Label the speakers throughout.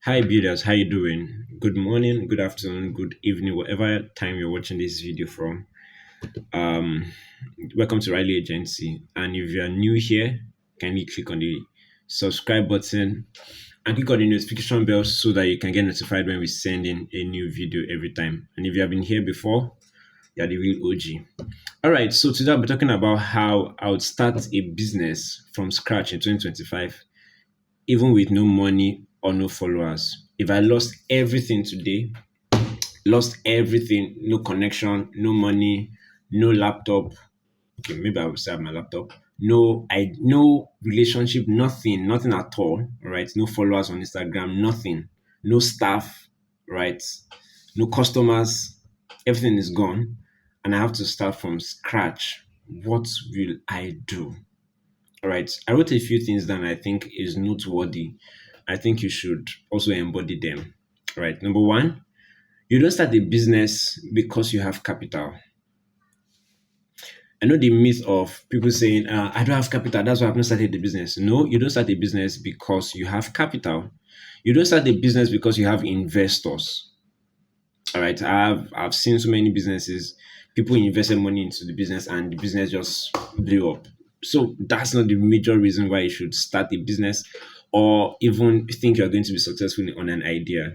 Speaker 1: Hi builders, how you doing? Good morning, good afternoon, good evening, whatever time you're watching this video from. Um, Welcome to Riley Agency. And if you are new here, kindly click on the subscribe button and click on the notification bell so that you can get notified when we send in a new video every time. And if you have been here before, you're the real OG. All right, so today I'll be talking about how I would start a business from scratch in 2025 even with no money or no followers. If I lost everything today, lost everything, no connection, no money, no laptop. Okay, maybe I will say I have my laptop. No relationship, nothing at all. Right? No followers on Instagram, nothing, no staff, right? No customers, everything is gone, and I have to start from scratch. What will I do? All right. I wrote a few things that I think is noteworthy. I think you should also embody them. All right. Number one, you don't start a business because you have capital. I know the myth of people saying, I don't have capital, that's why I've not started the business. No, you don't start a business because you have capital. You don't start a business because you have investors. All right. I've seen so many businesses, people invested money into the business and the business just blew up. So that's not the major reason why you should start a business or even think you're going to be successful on an idea.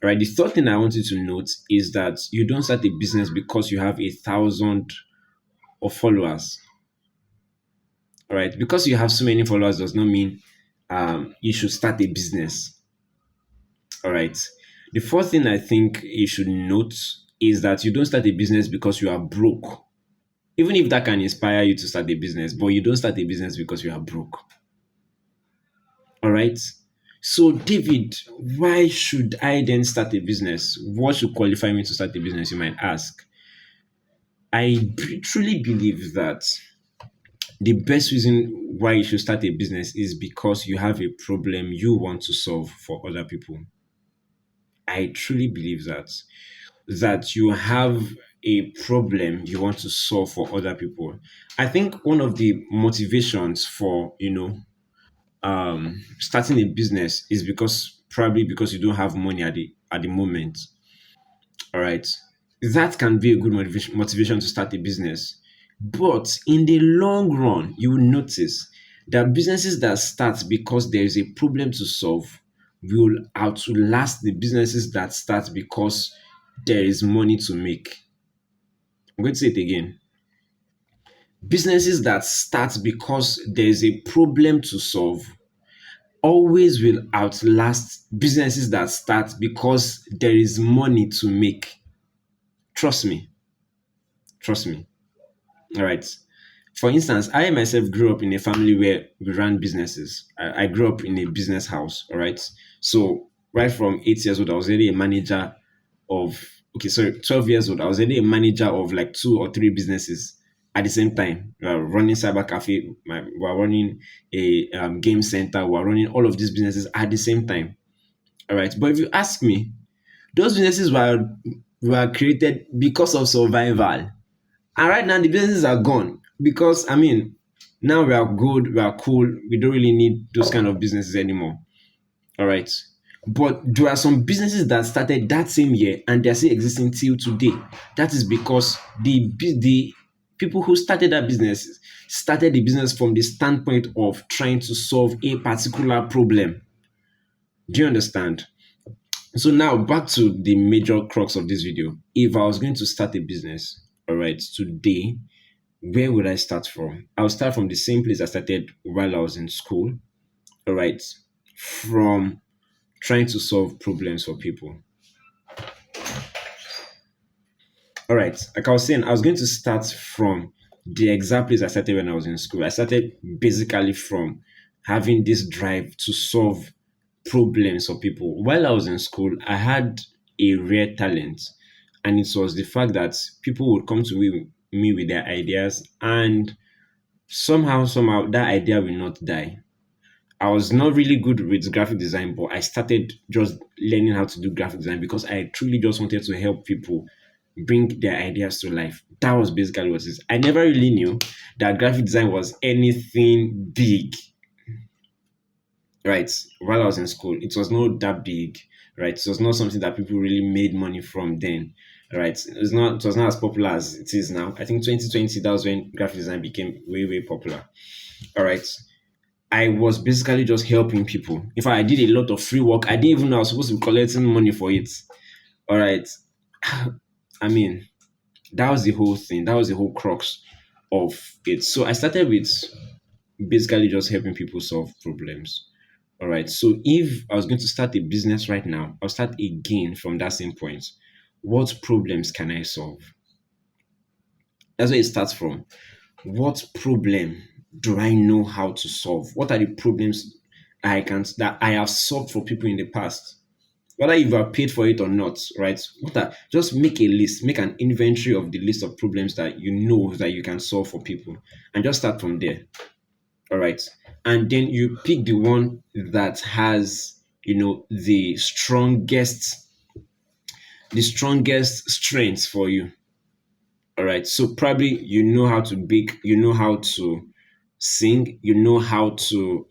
Speaker 1: All right. The third thing I want you to note is that you don't start a business because you have 1,000 of followers. All right. Because you have so many followers does not mean you should start a business. All right. The fourth thing I think you should note is that you don't start a business because you are broke. Even if that can inspire you to start a business, but you don't start a business because you are broke. All right. So, David, why should I then start a business? What should qualify me to start a business? You might ask. Truly believe that the best reason why you should start a business is because you have a problem you want to solve for other people. I truly believe that you have a problem you want to solve for other people. I think one of the motivations for starting a business is because probably because you don't have money at the moment. All right, that can be a good motivation to start a business. But in the long run, you will notice that businesses that start because there is a problem to solve will outlast the businesses that start because there is money to make. I'm going to say it again. Businesses that start because there is a problem to solve always will outlast businesses that start because there is money to make. Trust me. Trust me. All right. For instance, I myself grew up in a family where we ran businesses. I grew up in a business house. All right. So, right from 8 years old, I was already a manager of, okay, sorry, 12 years old, I was already a manager of like two or three businesses at the same time. We were running cyber cafe, we were running a game center, we were running all of these businesses at the same time. All right. But if you ask me, those businesses were created because of survival. And right now the businesses are gone because now we are good, we are cool, we don't really need those kind of businesses anymore. All right. But there are some businesses that started that same year and they're still existing till today. That is because the people who started that business started the business from the standpoint of trying to solve a particular problem. Do you understand? So now back to the major crux of this video. If I was going to start a business, all right, today, where would I start from? I'll start from the same place I started while I was in school, all right, from trying to solve problems for people. All right, like I was saying, I was going to start from the exact place I started when I was in school. I started basically from having this drive to solve problems for people. While I was in school, I had a rare talent, and it was the fact that people would come to me with their ideas, and somehow, that idea will not die. I was not really good with graphic design, but I started just learning how to do graphic design because I truly just wanted to help people bring their ideas to life. That was basically what it is. I never really knew that graphic design was anything big. right? While I was in school, it was not that big, right? It was not something that people really made money from then, right? It was not as popular as it is now. I think 2020, that was when graphic design became way, way popular. All right. I was basically just helping people. In fact, I did a lot of free work. I didn't even know I was supposed to be collecting money for it. All right. I mean, that was the whole thing. That was the whole crux of it. So I started with basically just helping people solve problems. All right. So if I was going to start a business right now, I'll start again from that same point. What problems can I solve? That's where it starts from. What problem do I know how to solve? What are the problems that I have solved for people in the past? Whether you are paid for it or not, right? Just make a list, make an inventory of the list of problems that you know that you can solve for people, and just start from there. All right. And then you pick the one that has, the strongest strengths for you. All right. So probably you know how to bake, you know how to sing, you know how to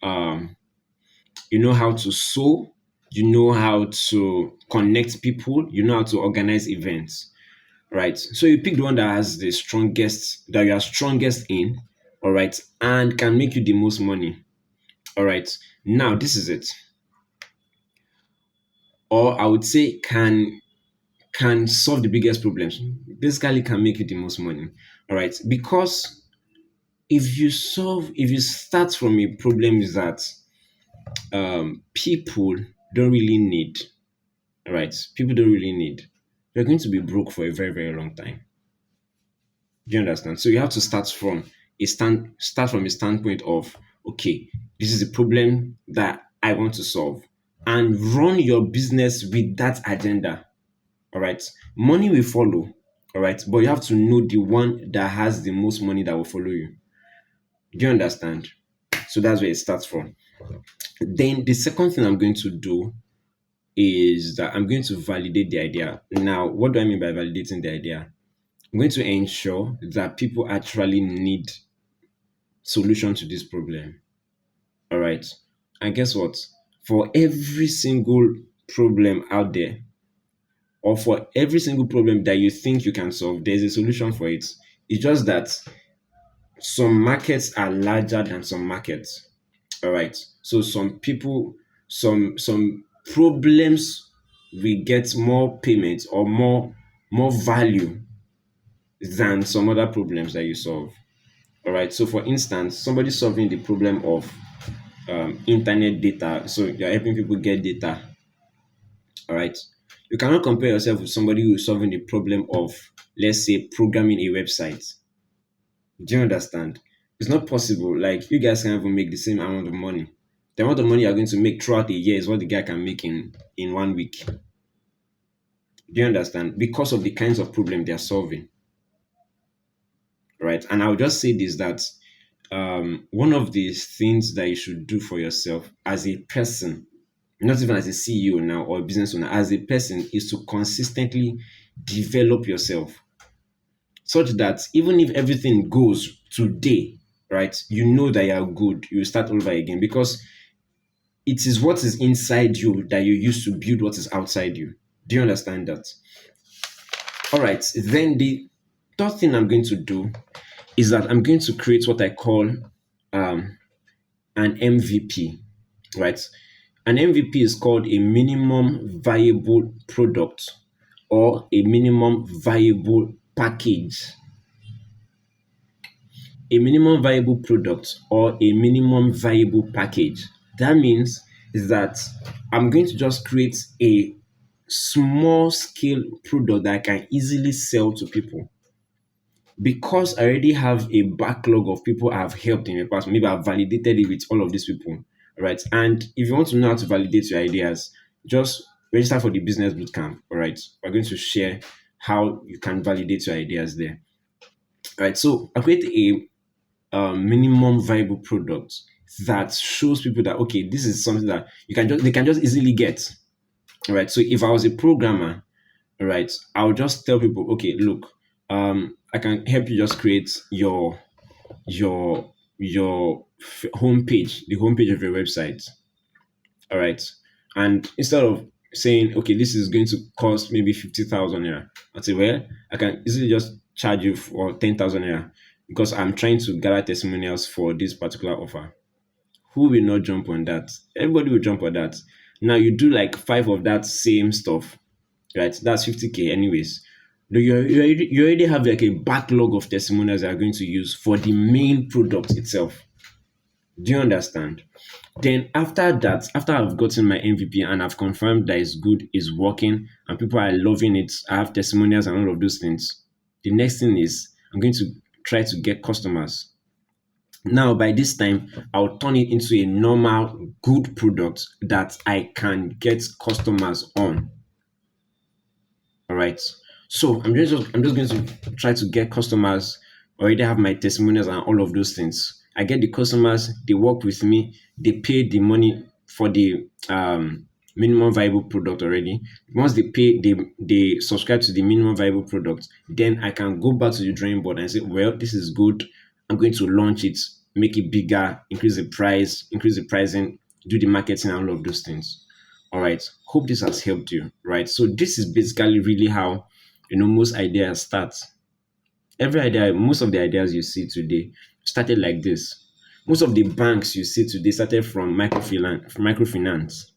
Speaker 1: sew, you know how to connect people, you know how to organize events, right? So you pick the one that has the strongest, that you are strongest in, all right, and can make you the most money. All right. Now this is it. Or I would say can solve the biggest problems. Basically can make you the most money. All right. Because if you start from a problem that people don't really need, right? People don't really need. You're going to be broke for a very, very long time. Do you understand? So you have to start from a standpoint of, okay, this is a problem that I want to solve, and run your business with that agenda. All right. Money will follow. All right. But you have to know the one that has the most money that will follow you. Do you understand? So that's where it starts from. Then the second thing I'm going to do is that I'm going to validate the idea. Now, what do I mean by validating the idea? I'm going to ensure that people actually need solution to this problem. All right. And guess what? For every single problem out there, or for every single problem that you think you can solve, there's a solution for it. It's just that some markets are larger than some markets. All right. So some problems will get more payment or more value than some other problems that you solve. All right. So for instance, somebody solving the problem of internet data. So you're helping people get data. All right. You cannot compare yourself with somebody who is solving the problem of, let's say, programming a website. Do you understand? It's not possible. Like, you guys can't even make the same amount of money. The amount of money you're going to make throughout a year is what the guy can make in 1 week. Do you understand? Because of the kinds of problem they are solving, right? And I'll just say this, that one of the things that you should do for yourself as a person, not even as a CEO now or a business owner, as a person, is to consistently develop yourself such that even if everything goes today, right, you know that you are good, you start over again, because it is what is inside you that you use to build what is outside you. Do you understand that? All right. Then the third thing I'm going to do is that I'm going to create what I call um, an MVP, right? An MVP is called a minimum viable product or a minimum viable package. A minimum viable product or a minimum viable package. That means is that I'm going to just create a small scale product that I can easily sell to people, because I already have a backlog of people I've helped in the past. Maybe I've validated it with all of these people, right? And if you want to know how to validate your ideas, just register for the business bootcamp. All right, we're going to share how you can validate your ideas there. All right, so I create a minimum viable product that shows people that, okay, this is something that they can just easily get. All right. So if I was a programmer, all right, I'll just tell people, okay, look, I can help you just create your homepage, the homepage of your website. All right. And instead of saying, okay, this is going to cost maybe 50,000 naira, I'd say, well, I can easily just charge you for 10,000 naira because I'm trying to gather testimonials for this particular offer. Who will not jump on that? Everybody will jump on that. Now you do like five of that same stuff, right? That's 50K anyways. You already have like a backlog of testimonials that are going to use for the main product itself. Do you understand? Then after that, after I've gotten my MVP and I've confirmed that it's good, it's working, and people are loving it, I have testimonials and all of those things. The next thing is I'm going to try to get customers. Now, by this time, I'll turn it into a normal, good product that I can get customers on. All right. So I'm just going to try to get customers. Already have my testimonials and all of those things. I get the customers. They work with me. They pay the money for the minimum viable product already. Once they pay, they subscribe to the minimum viable product. Then I can go back to the drawing board and say, well, this is good. I'm going to launch it, make it bigger, increase the price, increase the pricing, do the marketing, and all of those things. All right. Hope this has helped you. Right. So this is basically really how most ideas start. Every idea, most of the ideas you see today started like this. Most of the banks you see today started from microfinance.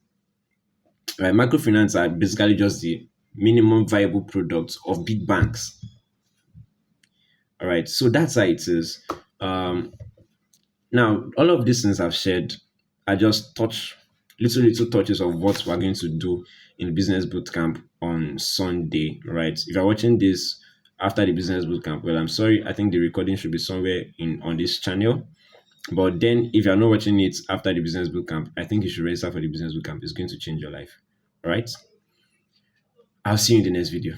Speaker 1: Right. Microfinance are basically just the minimum viable products of big banks. All right. So that's how it is. Um, Now, all of these things I've shared are just little touches of what we're going to do in business bootcamp on Sunday, right? If you're watching this after the business bootcamp, well, I'm sorry, I think the recording should be somewhere in on this channel. But then, if you're not watching it after the business bootcamp, I think you should register for the business bootcamp. It's going to change your life, all right? I'll see you in the next video.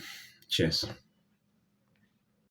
Speaker 1: Cheers.